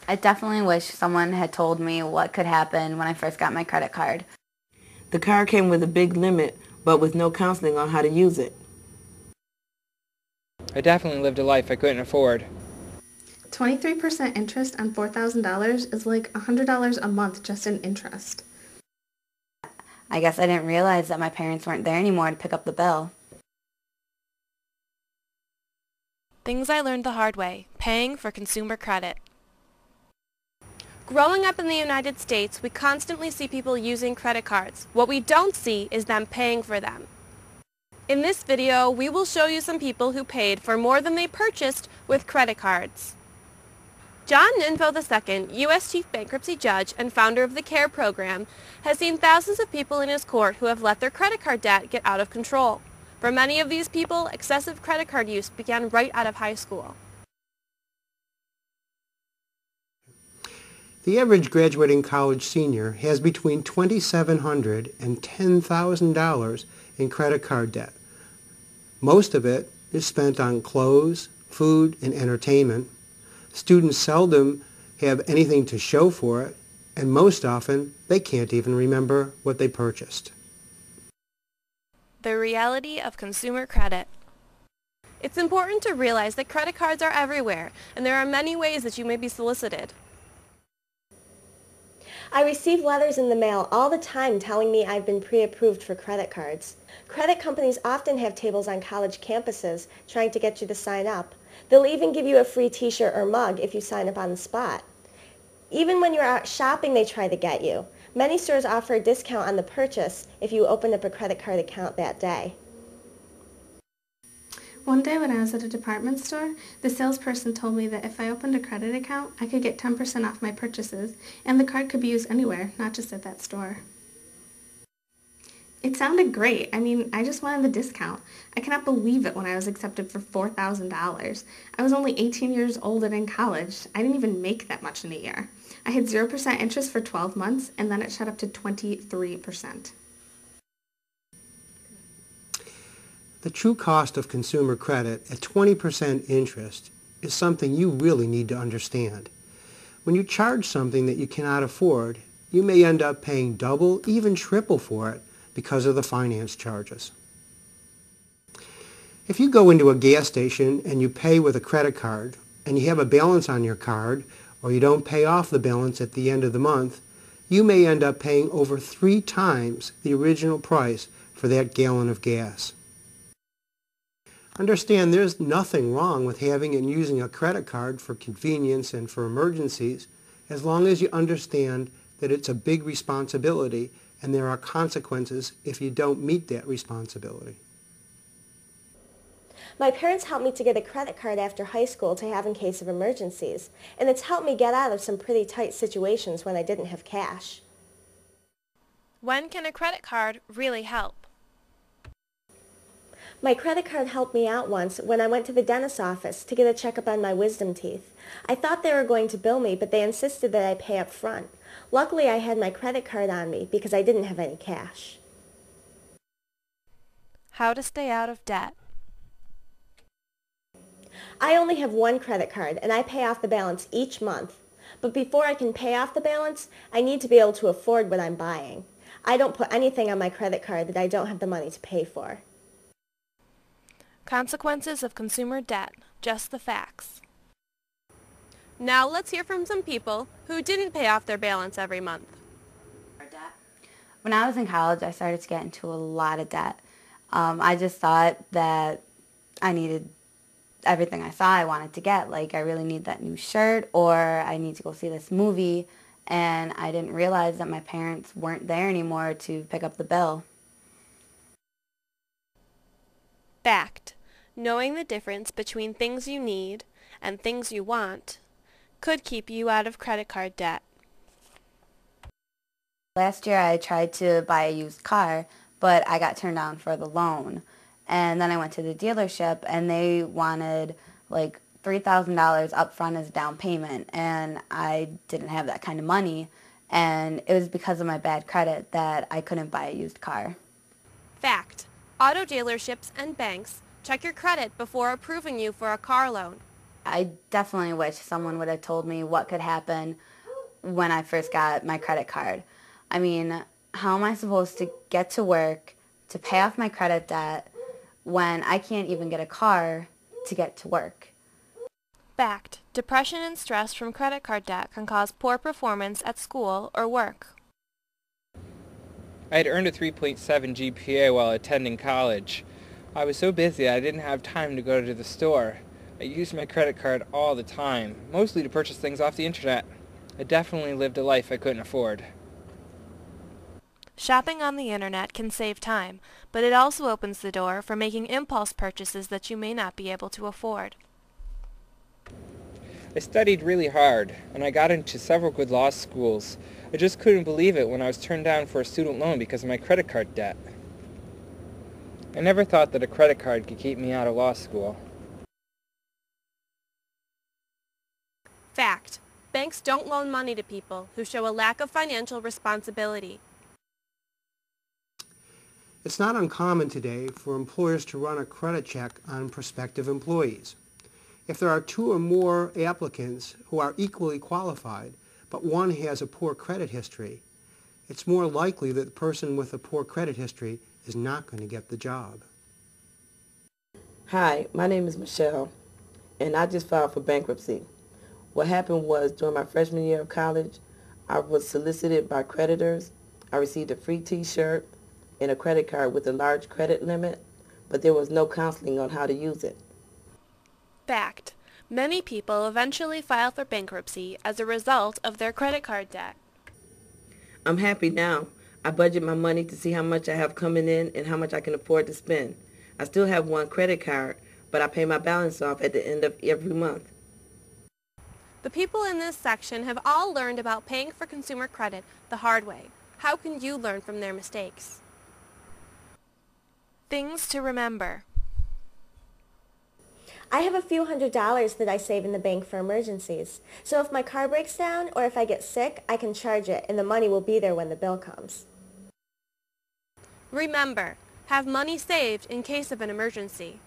I definitely wish someone had told me what could happen when I first got my credit card. The card came with a big limit, but with no counseling on how to use it. I definitely lived a life I couldn't afford. 23% interest on $4,000 is like $100 a month just in interest. I guess I didn't realize that my parents weren't there anymore to pick up the bill. Things I learned the hard way, paying for consumer credit. Growing up in the United States, we constantly see people using credit cards. What we don't see is them paying for them. In this video, we will show you some people who paid for more than they purchased with credit cards. John Ninfo II, U.S. Chief Bankruptcy Judge and founder of the CARE program, has seen thousands of people in his court who have let their credit card debt get out of control. For many of these people, excessive credit card use began right out of high school. The average graduating college senior has between $2,700 and $10,000 in credit card debt. Most of it is spent on clothes, food, and entertainment. Students seldom have anything to show for it, and most often they can't even remember what they purchased. The reality of consumer credit. It's important to realize that credit cards are everywhere, and there are many ways that you may be solicited. I receive letters in the mail all the time telling me I've been pre-approved for credit cards. Credit companies often have tables on college campuses trying to get you to sign up. They'll even give you a free t-shirt or mug if you sign up on the spot. Even when you're out shopping, they try to get you. Many stores offer a discount on the purchase if you open up a credit card account that day. One day when I was at a department store, the salesperson told me that if I opened a credit account, I could get 10% off my purchases, and the card could be used anywhere, not just at that store. It sounded great. I mean, I just wanted the discount. I cannot believe it when I was accepted for $4,000. I was only 18 years old and in college. I didn't even make that much in a year. I had 0% interest for 12 months, and then it shot up to 23%. The true cost of consumer credit at 20% interest is something you really need to understand. When you charge something that you cannot afford, you may end up paying double, even triple for it because of the finance charges. If you go into a gas station and you pay with a credit card and you have a balance on your card, or you don't pay off the balance at the end of the month, you may end up paying over 3 times the original price for that gallon of gas. Understand there's nothing wrong with having and using a credit card for convenience and for emergencies, as long as you understand that it's a big responsibility and there are consequences if you don't meet that responsibility. My parents helped me to get a credit card after high school to have in case of emergencies, and it's helped me get out of some pretty tight situations when I didn't have cash. When can a credit card really help? My credit card helped me out once when I went to the dentist's office to get a checkup on my wisdom teeth. I thought they were going to bill me, but they insisted that I pay up front. Luckily, I had my credit card on me because I didn't have any cash. How to stay out of debt. I only have one credit card, and I pay off the balance each month. But before I can pay off the balance, I need to be able to afford what I'm buying. I don't put anything on my credit card that I don't have the money to pay for. Consequences of consumer debt. Just the facts. Now let's hear from some people who didn't pay off their balance every month. When I was in college, I started to get into a lot of debt. I just thought that I needed everything I saw I wanted to get. Like, I really need that new shirt, or I need to go see this movie, and I didn't realize that my parents weren't there anymore to pick up the bill. Fact. Knowing the difference between things you need and things you want could keep you out of credit card debt. Last year I tried to buy a used car, but I got turned down for the loan. And then I went to the dealership and they wanted like $3,000 up front as down payment, and I didn't have that kind of money, and it was because of my bad credit that I couldn't buy a used car. Fact. Auto dealerships and banks check your credit before approving you for a car loan. I definitely wish someone would have told me what could happen when I first got my credit card. I mean, how am I supposed to get to work to pay off my credit debt when I can't even get a car to get to work? Fact: depression and stress from credit card debt can cause poor performance at school or work. I had earned a 3.7 GPA while attending college. I was so busy I didn't have time to go to the store. I used my credit card all the time, mostly to purchase things off the internet. I definitely lived a life I couldn't afford. Shopping on the internet can save time, but it also opens the door for making impulse purchases that you may not be able to afford. I studied really hard, and I got into several good law schools. I just couldn't believe it when I was turned down for a student loan because of my credit card debt. I never thought that a credit card could keep me out of law school. Fact: banks don't loan money to people who show a lack of financial responsibility. It's not uncommon today for employers to run a credit check on prospective employees. If there are 2 or more applicants who are equally qualified, but one has a poor credit history, it's more likely that the person with a poor credit history is not going to get the job. Hi, my name is Michelle, and I just filed for bankruptcy. What happened was during my freshman year of college, I was solicited by creditors. I received a free t-shirt and a credit card with a large credit limit, but there was no counseling on how to use it. Fact: many people eventually file for bankruptcy as a result of their credit card debt. I'm happy now. I budget my money to see how much I have coming in and how much I can afford to spend. I still have one credit card, but I pay my balance off at the end of every month. The people in this section have all learned about paying for consumer credit the hard way. How can you learn from their mistakes? Things to remember. I have a few $100s that I save in the bank for emergencies. So if my car breaks down or if I get sick, I can charge it and the money will be there when the bill comes. Remember, have money saved in case of an emergency.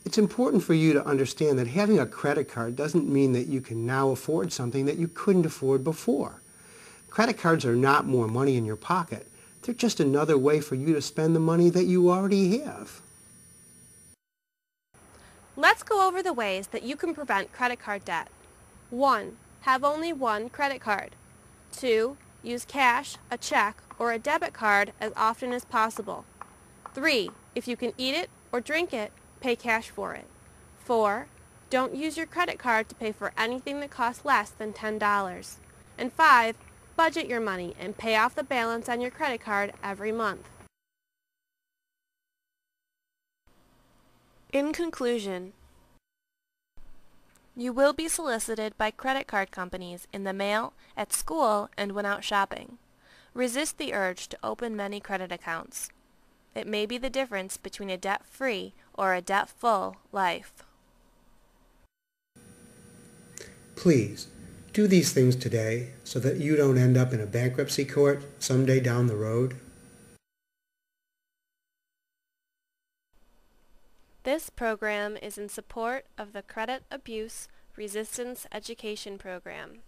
It's important for you to understand that having a credit card doesn't mean that you can now afford something that you couldn't afford before. Credit cards are not more money in your pocket. They're just another way for you to spend the money that you already have. Let's go over the ways that you can prevent credit card debt. 1. Have only one credit card. 2. Use cash, a check, or a debit card as often as possible. 3. If you can eat it or drink it, pay cash for it. 4. Don't use your credit card to pay for anything that costs less than $10. And 5. Budget your money and pay off the balance on your credit card every month. In conclusion, you will be solicited by credit card companies in the mail, at school, and when out shopping. Resist the urge to open many credit accounts. It may be the difference between a debt-free or a debt-full life. Please, do these things today so that you don't end up in a bankruptcy court someday down the road. This program is in support of the Credit Abuse Resistance Education Program.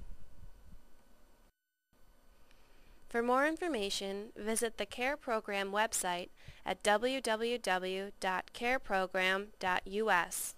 For more information, visit the CARE program website at www.careprogram.us.